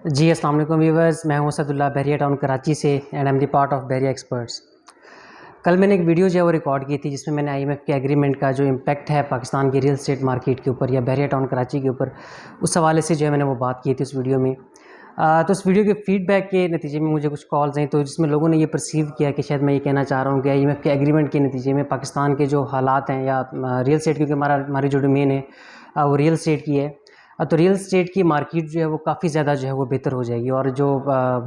जी अस्सलाम वालेकुम व्यूवर्स, मैं हूं असदुल्ला बहरिया टाउन कराची से and I am the part of Bahria experts. कल मैंने एक वीडियो जो है वो रिकॉर्ड की थी जिसमें मैंने आईएमएफ के एग्रीमेंट का जो इम्पैक्ट है पाकिस्तान की रियल एस्टेट मार्केट के ऊपर या बहरिया टाउन कराची के ऊपर, उस हवाले से जो है मैंने वो बात की थी उस वीडियो में। तो उस वीडियो के फीडबैक के नतीजे में मुझे कुछ कॉल्स आई तो जिसमें लोगों ने ये परसीव किया कि शायद मैं ये कहना चाह रहा हूँ कि आईएमएफ के एग्रीमेंट के नतीजे में पाकिस्तान के जो हालात हैं या रियल एस्टेट, क्योंकि हमारी जो डोमेन है वो रियल एस्टेट की है। तो रियल एस्टेट की मार्केट जो है वो काफ़ी ज़्यादा जो है वो बेहतर हो जाएगी और जो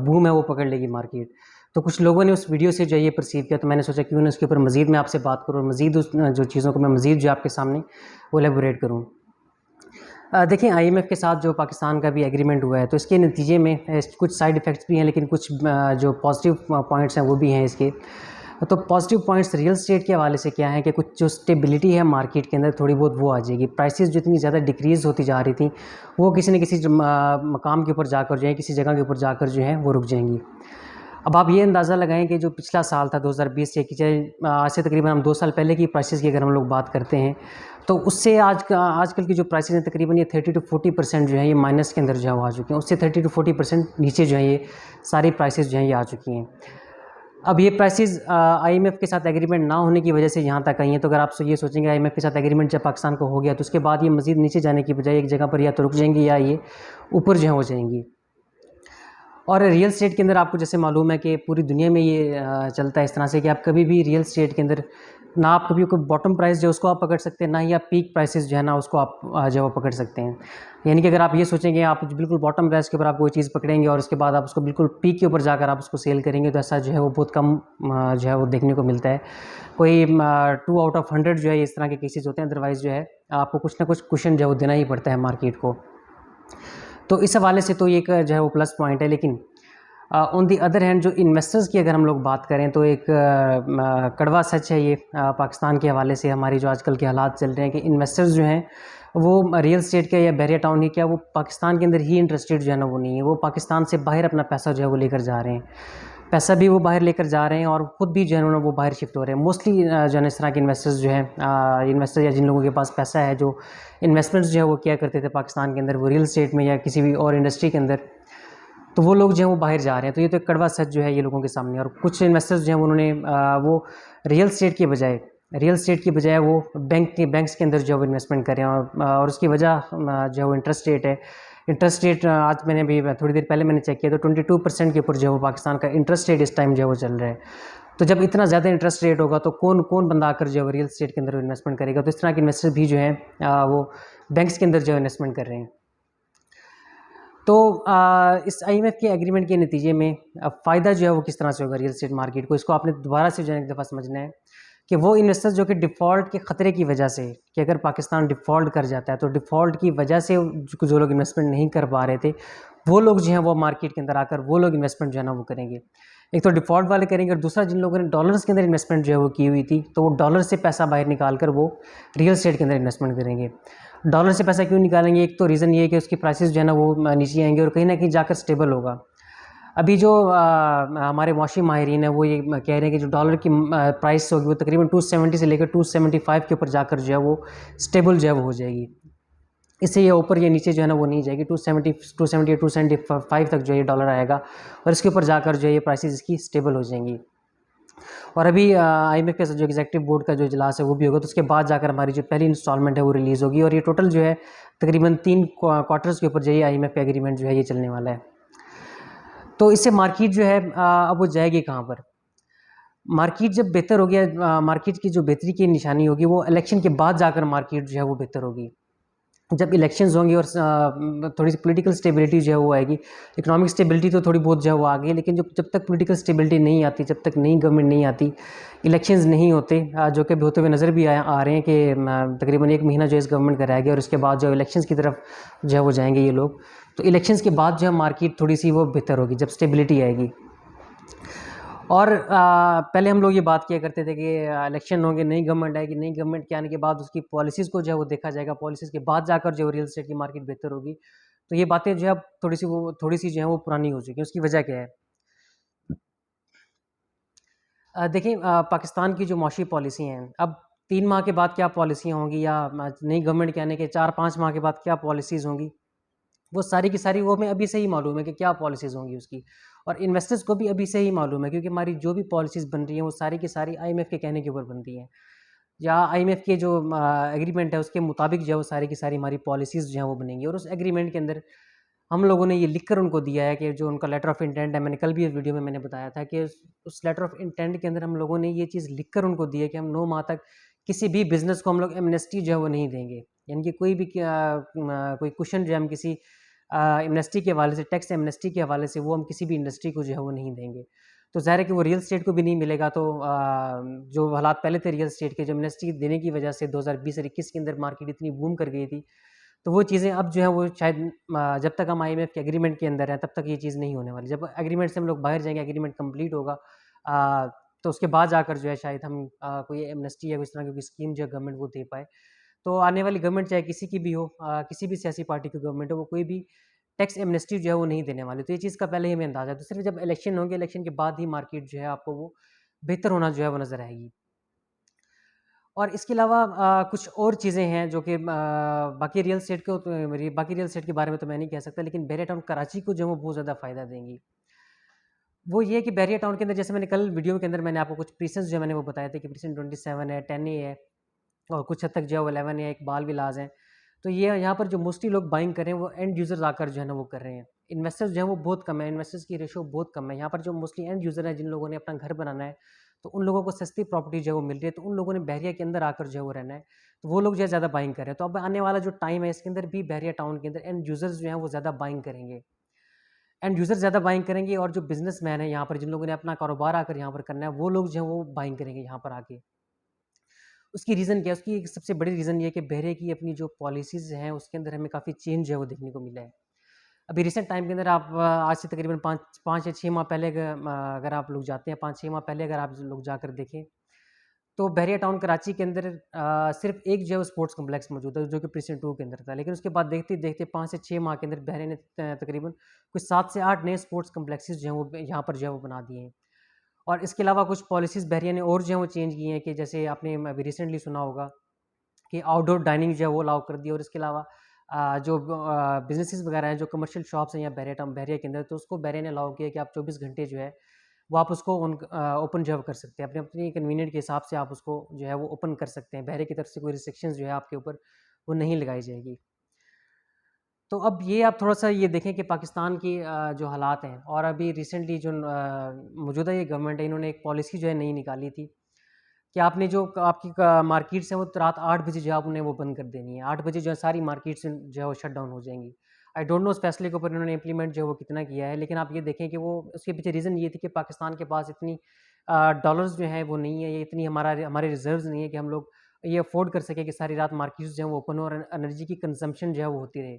बूम है वो पकड़ लेगी मार्केट। तो कुछ लोगों ने उस वीडियो से जो है ये परसीव किया, तो मैंने सोचा क्यों ना उसके ऊपर मज़ीद मैं आपसे बात करूँ और मज़ीद उस जो चीज़ों को मैं मज़ीद जो आपके सामने वो एलेबोरेट करूँ। देखिए आईएमएफ के साथ जो पाकिस्तान का भी एग्रीमेंट हुआ है तो इसके नतीजे में कुछ साइड इफ़ेक्ट्स भी हैं, लेकिन कुछ जो पॉजिटिव पॉइंट्स हैं वो भी हैं इसके। तो पॉजिटिव पॉइंट्स रियल एस्टेट के हवाले से क्या है कि कुछ जो स्टेबिलिटी है मार्केट के अंदर थोड़ी बहुत वो आ जाएगी। प्राइसेस जो इतनी ज़्यादा डिक्रीज़ होती जा रही थी वो किसी न किसी मकाम के ऊपर जाकर जो है, किसी जगह के ऊपर जाकर जो है वो रुक जाएंगी। अब आप ये अंदाज़ा लगाएं कि जो पिछला साल था 2020 से, कि आज से तकरीबन हम 2 साल पहले की प्राइसेस की अगर हम लोग बात करते हैं तो उससे आजकल की जो प्राइसेस हैं तकरीबन ये 30 to 40% जो है ये माइनस के अंदर जो है वो आ चुकी हैं। उससे 30 to 40% नीचे जो है ये सारी प्राइसेस जो हैं ये आ चुकी हैं। अब ये प्राइसेस आईएमएफ के साथ एग्रीमेंट ना होने की वजह से यहाँ तक आई हैं। तो अगर आप ये सोचेंगे आईएमएफ के साथ एग्रीमेंट जब पाकिस्तान को हो गया तो उसके बाद ये मज़ीद नीचे जाने की बजाय एक जगह पर या तो रुक जाएंगी या ये ऊपर जो है हो जाएंगी। और रियल एस्टेट के अंदर आपको जैसे मालूम है कि पूरी दुनिया में ये चलता है इस तरह से कि आप कभी भी रियल एस्टेट के अंदर ना आप कभी कोई बॉटम प्राइस जो उसको आप पकड़ सकते हैं, ना ही आप पीक प्राइसेस जो है ना उसको आप जो है वो पकड़ सकते हैं। यानी कि अगर आप ये सोचेंगे आप बिल्कुल बॉटम प्राइस के ऊपर आप कोई चीज़ पकड़ेंगे और उसके बाद आप उसको बिल्कुल पीक के ऊपर जाकर आप उसको सेल करेंगे तो ऐसा जो है वो बहुत कम जो है वो देखने को मिलता है। कोई 2 आउट ऑफ 100 जो है इस तरह के केसेस होते हैं, अदरवाइज़ जो है आपको कुछ ना कुछ कुशन जो है वो देना ही पड़ता है मार्केट को। तो इस हवाले से तो ये एक जो है वो प्लस पॉइंट है। लेकिन ऑन दी अदर हैंड जो इन्वेस्टर्स की अगर हम लोग बात करें तो एक कड़वा सच है ये पाकिस्तान के हवाले से हमारी जो आजकल के हालात चल रहे हैं कि इन्वेस्टर्स जो हैं वो रियल एस्टेट के या बहरिया टाउन ही क्या वो पाकिस्तान के अंदर ही इंटरेस्टेड जो है ना वो नहीं है। वो पाकिस्तान से बाहर अपना पैसा जो है वो लेकर जा रहे हैं, पैसा भी वो बाहर लेकर जा रहे हैं और ख़ुद भी जो है ना वो बाहर शिफ्ट हो रहे हैं। मोस्टली जो है इस तरह के इन्वेस्टर्स जो हैं इन्वेस्टर या जिन लोगों के पास पैसा है जो इन्वेस्टमेंट्स जो है वो किया करते थे पाकिस्तान के अंदर वो रियल एस्टेट में या किसी भी और इंडस्ट्री के अंदर, तो वो लोग जो हैं वो बाहर जा रहे हैं। तो ये तो एक कड़वा सच जो है ये लोगों के सामने। और कुछ इन्वेस्टर्स जो हैं उन्होंने वो रियल एस्टेट की बजाय वो बैंक्स के अंदर जो है वो इन्वेस्टमेंट कर रहे हैं। और उसकी वजह जो है वो इंटरेस्ट रेट आज मैंने भी थोड़ी देर पहले मैंने चेक किया तो 22% के ऊपर जो है वो पाकिस्तान का इंटरेस्ट रेट इस टाइम जो है वो चल रहा है। तो जब इतना ज़्यादा इंटरेस्ट रेट होगा तो कौन कौन बंदा आकर जो है रियल एस्टेट के अंदर इन्वेस्टमेंट करेगा। तो इस तरह के इन्वेस्टर भी जो हैं वो बैंक्स के अंदर जो है इन्वेस्टमेंट कर रहे हैं। तो इस आईएमएफ के एग्रीमेंट के नतीजे में फ़ायदा जो है वो किस तरह से होगा रियल एस्टेट मार्केट को, इसको आपने दोबारा से जो है एक दफ़ा समझना है कि वो इन्वेस्टर्स जो कि डिफ़ॉल्ट के ख़तरे की वजह से, कि अगर पाकिस्तान डिफ़ॉल्ट कर जाता है तो डिफ़ॉल्ट की वजह से जो लोग इन्वेस्टमेंट नहीं कर पा रहे थे वो लोग जो हैं वो मार्केट के अंदर आकर वो लोग इन्वेस्टमेंट जो है ना वो करेंगे। एक तो डिफ़ॉल्ट वाले करेंगे और दूसरा जिन लोगों ने डॉलर्स के अंदर इन्वेस्टमेंट जो है वो की हुई थी तो वो डॉलर से पैसा बाहर निकाल कर वो रियल एस्टेट के अंदर इन्वेस्टमेंट करेंगे। डॉलर से पैसा क्यों निकालेंगे? एक तो रीज़न ये है कि उसकी प्राइसेस जो है ना वो नीचे आएंगे और कहीं ना कहीं जाकर स्टेबल होगा। अभी जो हमारे मौशी माहिरीन है वो ये कह रहे हैं कि जो डॉलर की प्राइस होगी वो तकरीबन 270 से लेकर 275 के ऊपर जाकर जो है वो स्टेबल जो है वो हो जाएगी। इससे ये ऊपर या नीचे जो है ना वो नहीं जाएगी। 275 तक जो है डॉलर आएगा और इसके ऊपर जाकर जो है ये प्राइसेस इसकी स्टेबल हो जाएंगी। और अभी आईएमएफ का जो एग्जीक्यूटिव बोर्ड का जो इजलास है वो भी होगा तो उसके बाद जाकर हमारी जो पहली इंस्टॉलमेंट है वो रिलीज़ होगी और ये टोटल जो है तकरीबन 3 क्वार्टर्स के ऊपर जो है आईएमएफ का एग्रीमेंट जो है ये चलने वाला है। तो इससे मार्केट जो है अब वो जाएगी कहाँ पर? मार्केट जब बेहतर हो गया, मार्केट की जो बेहतरी की निशानी होगी वो इलेक्शन के बाद जाकर मार्केट जो है वो बेहतर होगी। जब इलेक्शंस होंगे और थोड़ी सी पॉलिटिकल स्टेबिलिटी जो है वो आएगी। इकोनॉमिक स्टेबिलिटी तो थोड़ी बहुत जो है वो आ गई, लेकिन जब तक पॉलिटिकल स्टेबिलिटी नहीं आती, जब तक नई गवर्नमेंट नहीं आती, इलेक्शंस नहीं होते, जो कि होते हुए नज़र भी आ रहे हैं कि तकरीबन 1 महीना जो इस गवर्नमेंट का रह गया और उसके बाद जो इलेक्शंस की तरफ जो है वो जाएंगे ये लोग। तो इलेक्शंस के बाद जो है मार्केट थोड़ी सी वो बेहतर होगी जब स्टेबिलिटी आएगी। और पहले हम लोग ये बात किया करते थे कि इलेक्शन होंगे, नई गवर्नमेंट आएगी, नई गवर्नमेंट के आने के बाद उसकी पॉलिसीज़ को जो है वो देखा जाएगा, पॉलिसीज़ के बाद जाकर जो रियल एस्टेट की मार्केट बेहतर होगी। तो ये बातें जो है अब थोड़ी सी जो है वो पुरानी हो चुकी हैं। उसकी वजह क्या है? देखिए पाकिस्तान की जो मौशी पॉलिसी हैं, अब 3 माह के बाद क्या पॉलिसियाँ होंगी या नई गवर्नमेंट के आने के 4-5 माह के बाद क्या पॉलिसीज़ होंगी, वो सारी की सारी वो हमें अभी से ही मालूम है कि क्या पॉलिसीज़ होंगी उसकी, और इन्वेस्टर्स को भी अभी से ही मालूम है, क्योंकि हमारी जो भी पॉलिसीज़ बन रही हैं वो सारी की सारी आईएमएफ के कहने के ऊपर बनती हैं, या आईएमएफ के जो एग्रीमेंट है उसके मुताबिक जो है वो सारी की सारी हमारी पॉलिसीज़ जो हैं वो बनेंगी। और उस एग्रीमेंट के अंदर हम लोगों ने ये लिख कर उनको दिया है कि जो उनका लेटर ऑफ इंटेंट है, मैंने कल भी इस वीडियो में मैंने बताया था कि उस लेटर ऑफ इंटेंट के अंदर हम लोगों ने ये चीज़ लिख कर उनको दी है कि हम 9 माह तक किसी भी बिज़नेस को हम लोग एमनेस्टी जो है वो नहीं देंगे। यानी कि कोई भी कोई कुशन जो है हम किसी एमनेस्टी के हवाले से, टैक्स एमनेस्टी के हवाले से, वो हम किसी भी इंडस्ट्री को जो है वो नहीं देंगे। तो ज़ाहिर है कि वो रियल एस्टेट को भी नहीं मिलेगा। तो जो हालात पहले थे रियल एस्टेट के, जो एमनेस्टी देने की वजह से 2020 और 21 के अंदर मार्केट इतनी बूम कर गई थी, तो वो चीज़ें अब जो है वो शायद जब तक हम आईएमएफ के एग्रीमेंट के अंदर हैं तब तक ये चीज़ नहीं होने वाली। जब एग्रीमेंट से हम लोग बाहर जाएँगे, एग्रीमेंट कंप्लीट होगा, तो उसके बाद जाकर जो है शायद हम कोई एमनेस्टी या इस तरह की कोई स्कीम जो है गवर्नमेंट वो दे पाए। तो आने वाली गवर्नमेंट चाहे किसी की भी हो, किसी भी सियासी पार्टी की गवर्नमेंट हो, वो कोई भी टैक्स एमनेस्टी जो है वो नहीं देने वाली। तो ये चीज़ का पहले ही हमें अंदाज़ा है। तो सिर्फ जब इलेक्शन होंगे, इलेक्शन के बाद ही मार्केट जो है आपको वो बेहतर होना जो है वो नज़र आएगी। और इसके अलावा कुछ और चीज़ें हैं जो कि बाकी रियल एस्टेट को तो बाकी रियल एस्टेट के बारे में तो मैं नहीं कह सकता, लेकिन बैरिया टाउन कराची को जो है वो बहुत ज़्यादा फ़ायदा देंगी। वो ये है कि बैरिया टाउन के अंदर, जैसे मैंने कल वीडियो के अंदर मैंने आपको कुछ प्रीसेंस जो है मैंने वो बताए थे कि प्रीसेंस 27 है, 10 ए है, और कुछ हद तक जो है वो 11 है, इकबाल विलास हैं। तो ये यहाँ पर जो मोस्टली लोग बाइंग कर रहे हैं वो एंड यूज़र्स आकर जो है ना वो कर रहे हैं। इन्वेस्टर्स जो है वो बहुत कम है, इन्वेस्टर्स की रेशो बहुत कम है। यहाँ पर जो मोस्टली एंड यूज़र हैं, जिन लोगों ने अपना घर बनाना है, तो उन लोगों को सस्ती प्रॉपर्टी जो है वो मिल रही है, तो उन लोगों ने बहरिया के अंदर आकर जो है वो रहना है, तो वो लोग जो है ज़्यादा बाइंग कर रहे हैं। तो अब आने वाला जो टाइम है इसके अंदर भी बहरिया टाउन के अंदर एंड यूज़र्स जो हैं वो ज़्यादा बाइंग करेंगे। एंड यूज़र ज़्यादा बाइंग करेंगे, और जो बिज़नेसमैन है यहाँ पर, जिन लोगों ने अपना कारोबार आकर यहाँ पर करना है, वो लोग जो हैं वो बाइंग करेंगे यहाँ पर आके। उसकी रीज़न क्या है? उसकी एक सबसे बड़ी रीज़न ये है कि बहरे की अपनी जो पॉलिसीज़ हैं, उसके अंदर हमें काफ़ी चेंज जो है वो देखने को मिला है। अभी रिसेंट टाइम के अंदर आप आज से तकरीबन 5 या 6 माह पहले अगर आप लोग जाते हैं, 5-6 माह पहले अगर आप लोग जाकर देखें, तो बहरिया टाउन कराची के अंदर सिर्फ़ एक जो है वो स्पोर्ट्स कॉम्प्लेक्स मौजूद है, जो कि प्रीसिडेंट 2 के अंदर था। लेकिन उसके बाद देखते-देखते 5 से 6 माह के अंदर बहरे ने तकरीबन कुछ 7 से 8 नए स्पोर्ट्स कॉम्प्लेक्सेस जो हैं वो यहाँ पर जो है वो बना दिए हैं। और इसके अलावा कुछ पॉलिसीज़ बहरिया ने और जो है वो चेंज की हैं, कि जैसे आपने अभी रिसेंटली सुना होगा कि आउटडोर डाइनिंग जो है वो अलाउ कर दी, और इसके अलावा जो बिज़नेसेस वगैरह हैं, जो कमर्शियल शॉप्स हैं यहाँ बहरिया के अंदर, तो उसको बहरिया ने अलाउ किया कि आप 24 घंटे जो है वो आप उसको ओपन जो है वो कर सकते हैं। अपनी अपनी कन्वीनिएंट के हिसाब से आप उसको जो है वो ओपन कर सकते हैं। बहरे की तरफ से कोई रिस्ट्रिक्शंस जो है आपके ऊपर वो नहीं लगाई जाएगी। तो अब ये आप थोड़ा-सा ये देखें कि पाकिस्तान की जो हालात हैं, और अभी रिसेंटली जो मौजूदा ये गवर्नमेंट है, इन्होंने एक पॉलिसी जो है नई निकाली थी कि आपने जो आपकी मार्केट्स हैं वो तो रात 8 बजे जो है आपने वो बंद कर देनी है। 8 बजे जो है सारी मार्केट्स जो है वो शट डाउन हो जाएँगी। आई डोंट नो उस फैसले के ऊपर इन्होंने इम्प्लीमेंट जो है वो कितना किया है, लेकिन आप ये देखें कि वो उसके पीछे रीज़न ये थी कि पाकिस्तान के पास इतनी डॉलर्स जो हैं वो नहीं है, ये इतनी हमारे रिज़र्व्स नहीं है कि हम लोग ये अफ़ोर्ड कर सकें कि सारी रात मार्केट्स जो हैं वो ओपन हो और एनर्जी की कंज़म्पशन जो है वो होती रहे।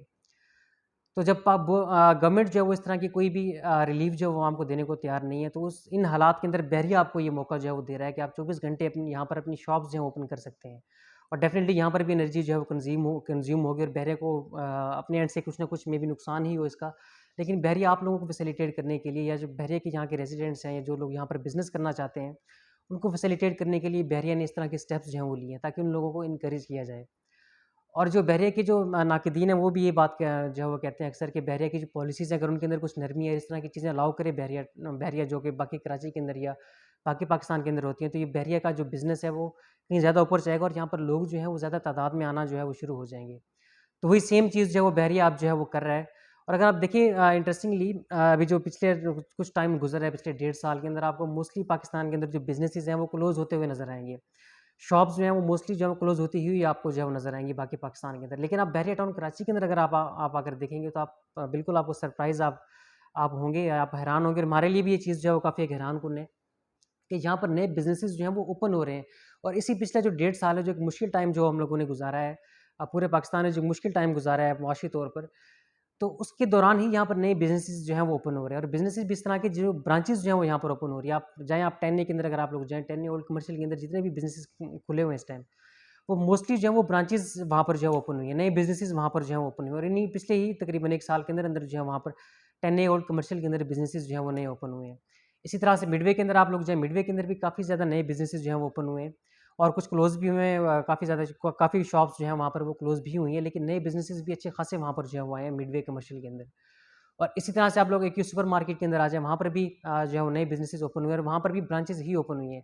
तो जब गवर्नमेंट जो है वो इस तरह की कोई भी रिलीफ़ जो है वो हमको देने को तैयार नहीं है, तो उस इन हालात के अंदर बहरिया आपको ये मौका जो है वो दे रहा है कि आप 24 घंटे अपनी यहाँ पर अपनी शॉप्स जो हैं ओपन कर सकते हैं। और डेफ़िनिटली यहाँ पर भी एनर्जी जो है वो कंज़्यूम होगी, और बहरे को अपने एंड से कुछ ना कुछ में भी नुकसान ही हो इसका। लेकिन बहरिया आप लोगों को फैसिलिटेट करने के लिए, या जो बहरिया के यहाँ के रेज़िडेंट्स हैं, या जो लोग यहाँ पर बिज़नेस करना चाहते हैं, उनको फैसिलिटेट करने के लिए बहरिया ने इस तरह के स्टेप्स जो हैं वो लिए हैं, ताकि उन लोगों को इनकरेज किया जाए। और जो बहरिया के जो नाक़िदीन हैं, वो भी ये बात जो है वो कहते हैं अक्सर कि बहरिया की जो पॉलिसीज़ हैं, अगर उनके अंदर कुछ नरमी है, इस तरह की चीज़ें अलाउ करे बहरिया बहरिया जो कि बाकी कराची के अंदर या बाकी पाकिस्तान के अंदर होती हैं, तो ये बहरिया का जो बिज़नेस है वो कहीं ज़्यादा ऊपर जाएगा, और यहाँ पर लोग जो हैं वो ज़्यादा तादाद में आना जो है वो शुरू हो जाएँगे। तो वही सेम चीज़ जो है वो बहरिया अब जो है वो कर रहा है। और अगर आप देखें इंटरेस्टिंगली, अभी जो पिछले कुछ टाइम गुज़रा है, पिछले 1.5 साल के अंदर, आपको मोस्टली पाकिस्तान के अंदर जो बिज़नेसेस हैं वो क्लोज़ होते हुए नज़र आएँगे। शॉप्स जो हैं वो मोस्टली जो है क्लोज़ होती हुई आपको जो है वो नज़र आएँगी बाकी पाकिस्तान के अंदर। लेकिन आप बहरिया टाउन कराची के अंदर अगर आप आकर देखेंगे, तो आप बिल्कुल आपको सरप्राइज़ आप होंगे, या आप हैरान होंगे। और हमारे लिए भी ये चीज़ जो है वो काफ़ी एक हैरान-कुन है कि यहाँ पर नए बिज़नेसेस जो हैं वो ओपन हो रहे हैं। और इसी पिछला जो 1.5 साल है, जो एक मुश्किल टाइम जो हम लोगों ने गुज़ारा है, पूरे पाकिस्तान ने जो मुश्किल टाइम गुज़ारा है मुआशी तौर पर, तो उसके दौरान ही यहाँ पर नए बिज़नेसेस जो हैं वो ओपन हो रहे हैं, और बिज़नेसेस भी इस तरह के जो ब्रांचेज़ जो हैं वो यहाँ पर ओपन हो रही है। आप जाएँ, आप 10 ए के अंदर अगर आप लोग जाएँ, 10 ए ओल्ड कमर्शियल के अंदर जितने भी बिज़नेसेस खुले हुए हैं इस टाइम, वो मोस्टली जो है वो ब्रांचेज़ वहाँ पर जो है ओपन हुई है, नए बिज़नेसेस वहाँ पर जो है ओपन हुए, और इन्हीं पिछले ही तकरीबन 1 साल के अंदर जो है वहाँ पर 10 ए ओल्ड कमर्शियल के अंदर बिज़नेसेस जो हैं वो नए ओपन हुए हैं। इसी तरह से मिडवे के अंदर आप लोग जाएँ, मिडवे के अंदर भी काफ़ी ज़्यादा नए बिज़नेसेस जो हैं वो ओपन हुए हैं। और कुछ क्लोज़ भी हुए हैं, काफ़ी ज़्यादा काफ़ी शॉप्स जो हैं वहाँ पर वो क्लोज़ भी हुई हैं, लेकिन नए बिज़नेसेस भी अच्छे खासे वहाँ पर जो है वो आए हैं मिडवे कमर्शियल के अंदर। और इसी तरह से आप लोग एक सुपर मार्केट के अंदर आ जाएँ, वहाँ पर भी जो है वो नए बिज़नेसेस ओपन हुए हैं और वहाँ पर भी ब्रांचेज़ ही ओपन हुई हैं।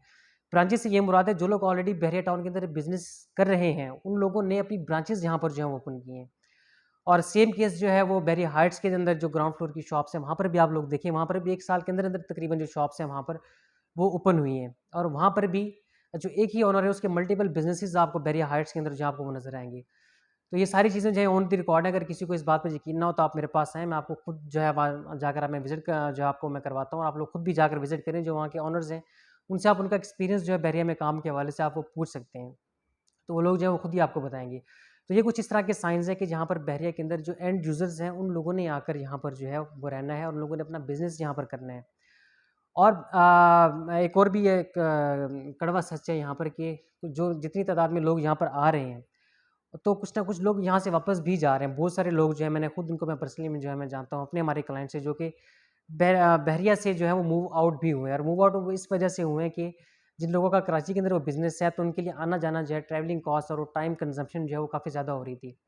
ब्रांचेज़ से ये मुराद है जो लोग ऑलरेडी बहरिया टाउन के अंदर बिज़नेस कर रहे हैं, उन लोगों ने अपनी ब्रांचेज़ यहाँ पर जो है ओपन की हैं। और सेम केस जो है वो बैरिया हाइट्स के अंदर जो ग्राउंड फ्लोर की शॉप्स हैं, वहाँ पर भी आप लोग देखें, वहाँ पर भी 1 साल के अंदर-अंदर तकरीबन जो शॉप्स हैं वहाँ पर, वो ओपन हुई हैं। और वहाँ पर भी जो एक ही ओनर है, उसके मल्टीपल बिज़नेसेस आपको बैरिया हाइट्स के अंदर जो है आपको वो नज़र आएँगे। तो ये सारी चीज़ें जो है ऑन द रिकॉर्ड है, अगर किसी को इस बात पे यकीन ना हो तो आप मेरे पास आएँ, मैं आपको खुद जो है वहाँ जाकर मैं विज़िट क जो है आपको मैं करवाता हूँ और आप लोग खुद भी जाकर विज़िट करें, जो वहाँ के ओनर्स हैं, उनसे आप उनका एक्सपीरियंस जो है बैरिया में काम के हवाले से आप वो पूछ सकते हैं। तो वो लोग जो है वो खुद ही आपको बताएँगे। तो ये कुछ इस तरह के साइन्स हैं कि जहाँ पर बहरिया के अंदर जो एंड यूज़र्स हैं, उन लोगों ने आकर यहाँ पर जो है वो रहना है और उन लोगों ने अपना बिज़नेस यहाँ पर करना है। और एक और भी एक कड़वा सच है यहाँ पर कि जो जितनी तादाद में लोग यहाँ पर आ रहे हैं, तो कुछ ना कुछ लोग यहाँ से वापस भी जा रहे हैं। बहुत सारे लोग जो हैं, मैंने खुद उनको मैं पर्सनली में जो है मैं जानता हूँ अपने हमारे क्लाइंट से, जो कि बहरिया से जो है वो मूव आउट भी हुए हैं और मूव आउट वो इस वजह से हुए हैं कि जिन लोगों का कराची के अंदर वो बिज़नेस है, तो उनके लिए आना-जाना जो है, ट्रैवलिंग कॉस्ट और वो टाइम कंज़म्पशन जो है वो काफ़ी ज़्यादा हो रही थी।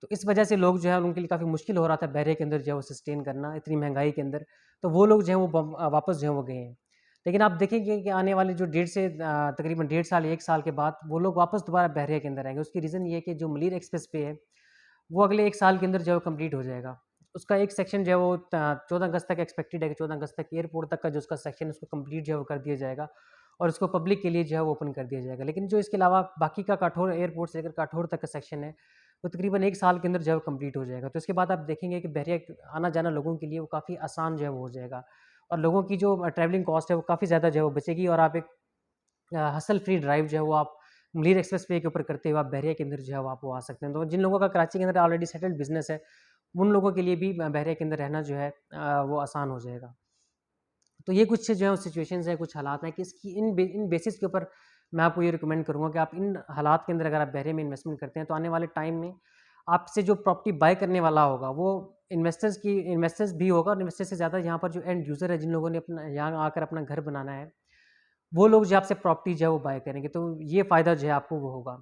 तो इस वजह से लोग जो है उनके लिए काफ़ी मुश्किल हो रहा था बहरे के अंदर जो है वो सस्टेन करना इतनी महँगाई के अंदर। तो वो लोग जो हैं वो वापस जो है वो गए हैं। लेकिन आप देखेंगे कि आने वाले जो डेढ़ से तकरीबन डेढ़ साल 1 साल के बाद वो लोग वापस दोबारा बहरिया के अंदर आएँगे। उसकी रीज़न ये है कि जो मलीर एक्सप्रेस वे है, वो अगले 1 साल के अंदर जो है वो कंप्लीट हो जाएगा। उसका एक सेक्शन जो है वो 14 अगस्त तक एक्सपेक्टेड है कि 14 अगस्त तक एयरपोर्ट तक का जो उसका सेक्शन है उसको कंप्लीट जो है वो कर दिया जाएगा और उसको पब्लिक के लिए जो है वो ओपन कर दिया जाएगा। लेकिन जो इसके अलावा बाकी का काठौर एयरपोर्ट से लेकर काठौर तक का सेक्शन है, वो तकरीबन 1 साल के अंदर जो है वो कंप्लीट हो जाएगा। तो इसके बाद आप देखेंगे कि बहरिया आना-जाना लोगों के लिए वो काफ़ी आसान जो है वो हो जाएगा और लोगों की जो ट्रैवलिंग कॉस्ट है वो काफ़ी ज़्यादा जो है वो बचेगी और आप एक हसल फ्री ड्राइव जो है वो आप मुलीर एक्सप्रेस वे के ऊपर करते हुए आप बहरिया के अंदर जो है वो आप वो आ सकते हैं। तो जिन लोगों का कराची के अंदर ऑलरेडी सेटल्ड बिज़नेस है, उन लोगों के लिए भी बहरिया के अंदर रहना जो है वो आसान हो जाएगा। तो ये कुछ जो है वो सिचुएशंस हैं, कुछ हालात हैं कि इसकी इन बेसिस के ऊपर मैं आपको ये रिकमेंड करूँगा कि आप इन हालात के अंदर अगर आप बहरे में इन्वेस्टमेंट करते हैं, तो आने वाले टाइम में आपसे जो प्रॉपर्टी बाय करने वाला होगा, वो इन्वेस्टर्स भी होगा और इन्वेस्टर्स से ज़्यादा यहाँ पर जो एंड यूज़र है, जिन लोगों ने अपना यहाँ आकर अपना घर बनाना है, वो लोग जो आपसे प्रॉपर्टी जो है वो बाय करेंगे, तो ये फ़ायदा जो है आपको वो होगा।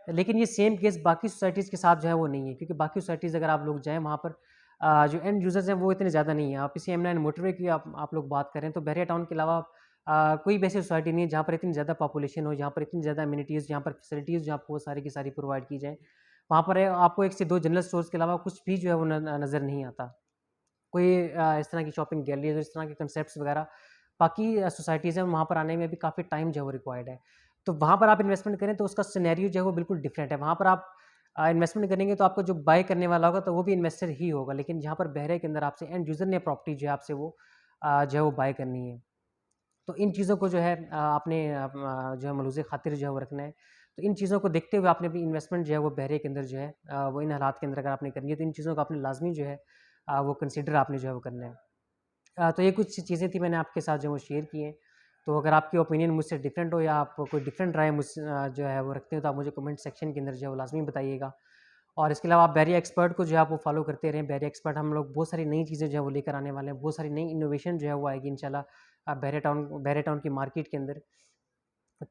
लेकिन ये सेम केस बाकी सोसाइटीज़ के साथ जो है वो नहीं है, क्योंकि बाकी सोसाइटीज़ अगर आप लोग जाएँ वहाँ पर जो एंड यूज़र्स हैं वो इतने ज़्यादा नहीं है। आप इसी M9 मोटरवे की आप लोग बात करें तो बहरिया टाउन के अलावा कोई भी ऐसी सोसाइटी नहीं है जहाँ पर इतनी ज़्यादा पॉपुलेशन हो, जहाँ पर इतनी ज़्यादा अम्यूनिटीज़, जहाँ पर फैसिलिटीज़ जो आपको वो सारी की सारी प्रोवाइड की जाएँ। वहाँ पर आपको 1 से 2 जनरल स्टोर्स के अलावा कुछ भी जो है वो नज़र नहीं आता। कोई इस तरह की शॉपिंग गैलरीज़, इस तरह के कंसेप्ट्स वगैरह बाकी सोसाइटीज़ हैं, वहाँ पर आने में भी काफ़ी टाइम जो है वो रिक्वायर्ड है। तो वहाँ पर आप इन्वेस्टमेंट करें तो उसका सिनेरियो जो है वो बिल्कुल डिफरेंट है। वहाँ पर आप इन्वेस्टमेंट करेंगे तो आपको जो बाय करने वाला होगा तो वो भी इन्वेस्टर ही होगा। लेकिन जहाँ पर बहरे के अंदर आपसे एंड यूज़र ने प्रॉपर्टी जो है आपसे वो जो है वो बाय करनी है। तो इन चीज़ों को जो है आपने जो है मलूज़ खातिर जो है वो रखना है। तो इन चीज़ों को देखते हुए आपने भी इन्वेस्टमेंट जो है वो बहरे के अंदर जो है वो इन हालात के अंदर अगर आपने करनी है तो इन चीज़ों का आपने लाज़मी जो है वो कंसिडर आपने जो है वो करना है। तो ये कुछ चीज़ें थी मैंने आपके साथ जो है वो शेयर की हैं। तो अगर आपकी ओपिनियन मुझसे डिफरेंट हो या आप कोई डिफरेंट राय जो है वो रखते हो तो आप मुझे कमेंट सेक्शन के अंदर जो है वो लाज़मी बताइएगा। और इसके अलावा आप बैरिया एक्सपर्ट को जो है आप वो फॉलो करते रहें। बैरिया एक्सपर्ट हम लोग बहुत सारी नई चीज़ें जो है वो लेकर आने वाले हैं। बहुत सारी नई इनोवेशन जो है वो आएगी इंशाल्लाह बैरिया टाउन की मार्केट के अंदर।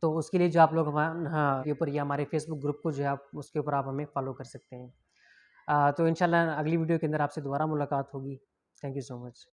तो उसके लिए जो आप लोग हाँ, के ऊपर या हमारे फेसबुक ग्रुप को जो है आप उसके ऊपर आप हमें फॉलो कर सकते हैं। तो इंशाल्लाह अगली वीडियो के अंदर आपसे दोबारा मुलाकात होगी। Thank you so much.